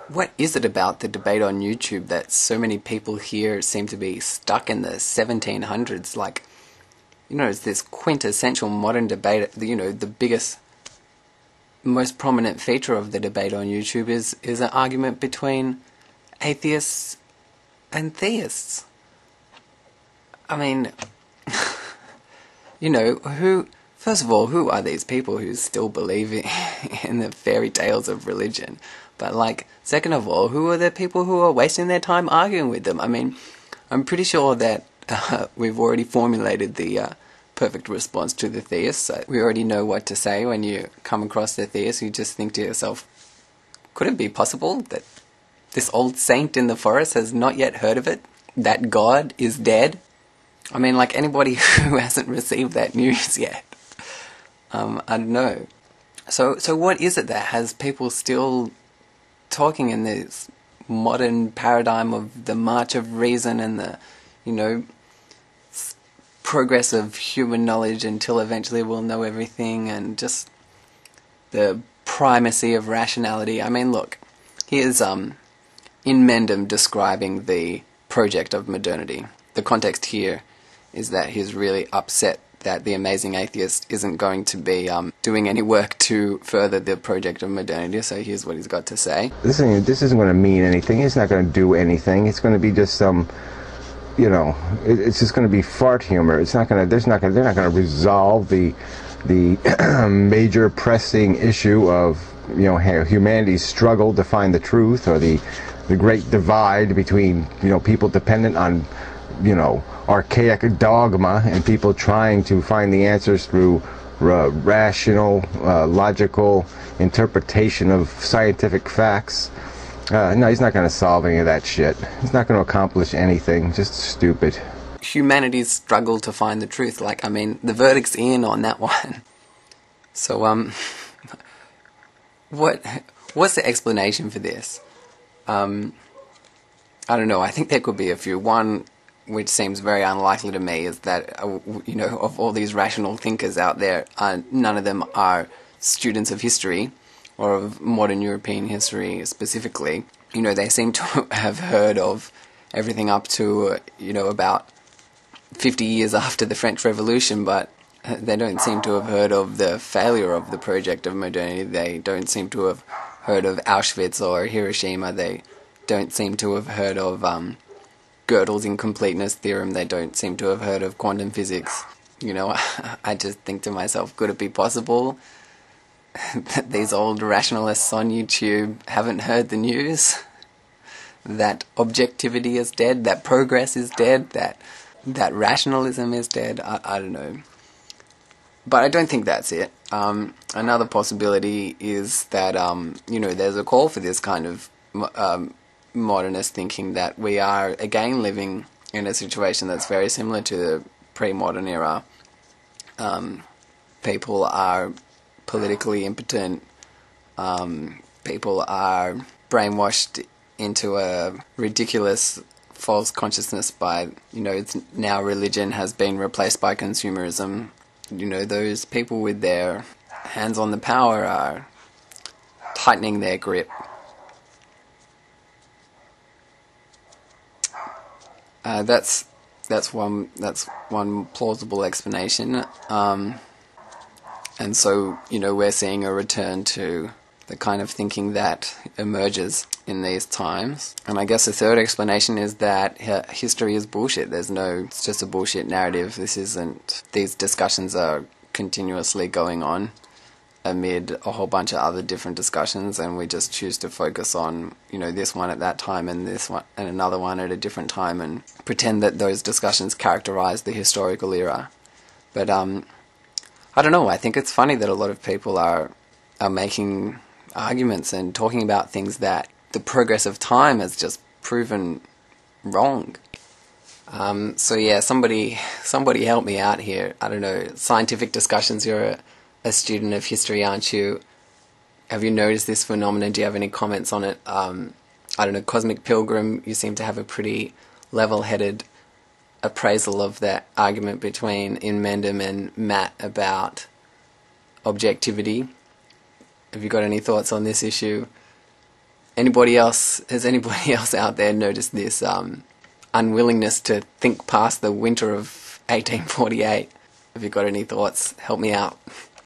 What is it about the debate on YouTube that so many people here seem to be stuck in the 1700s? Like, it's this quintessential modern debate. The biggest, most prominent feature of the debate on YouTube is an argument between atheists and theists. I mean, first of all, who are these people who still believe in the fairy tales of religion? But, second of all, who are the people who are wasting their time arguing with them? I mean, I'm pretty sure that we've already formulated the perfect response to the theist. So we already know what to say when you come across the theist. You just think to yourself, could it be possible that this old saint in the forest has not yet heard of it? That God is dead? I mean, anybody who hasn't received that news yet. I don't know. So what is it that has people still talking in this modern paradigm of the march of reason and the, progress of human knowledge until eventually we'll know everything, and just the primacy of rationality? I mean, look, here's in Mendham describing the project of modernity. The context here is that he's really upset that the amazing atheist isn't going to be doing any work to further the project of modernity. So here's what he's got to say. This isn't going to mean anything. It's not going to do anything. It's going to be just some, it's just going to be fart humor. It's not going to. They're not going to resolve the major pressing issue of humanity's struggle to find the truth, or the great divide between people dependent on archaic dogma and people trying to find the answers through rational, logical interpretation of scientific facts. No, he's not going to solve any of that shit. He's not going to accomplish anything. Just stupid. Humanity's struggle to find the truth. The verdict's in on that one. So, what's the explanation for this? I don't know. I think there could be a few. One, which seems very unlikely to me, is that, of all these rational thinkers out there, none of them are students of history, or of modern European history specifically. They seem to have heard of everything up to, about 50 years after the French Revolution, but they don't seem to have heard of the failure of the project of modernity. They don't seem to have heard of Auschwitz or Hiroshima. They don't seem to have heard of Gödel's incompleteness theorem. They don't seem to have heard of quantum physics. I just think to myself, could it be possible that these old rationalists on YouTube haven't heard the news? That objectivity is dead, that progress is dead, that rationalism is dead? I don't know. But I don't think that's it. Another possibility is that, there's a call for this kind of modernist thinking, that we are again living in a situation that's very similar to the pre-modern era. People are politically impotent. People are brainwashed into a ridiculous false consciousness by, it's now religion has been replaced by consumerism. Those people with their hands on the power are tightening their grip. That's one plausible explanation. And so, we're seeing a return to the kind of thinking that emerges in these times. And I guess the third explanation is that history is bullshit. It's just a bullshit narrative. These discussions are continuously going on amid a whole bunch of other different discussions, and we just choose to focus on, this one at that time and this one and another one at a different time, and pretend that those discussions characterize the historical era. But I don't know, I think it's funny that a lot of people are making arguments and talking about things that the progress of time has just proven wrong. So yeah, somebody help me out here. I don't know, scientific discussions, you're a student of history, aren't you? Have you noticed this phenomenon? Do you have any comments on it? I don't know, Cosmic Pilgrim, you seem to have a pretty level-headed appraisal of that argument between Mendham and Matt about objectivity. Have you got any thoughts on this issue? Anybody else? Has anybody else out there noticed this unwillingness to think past the winter of 1848? Have you got any thoughts? Help me out.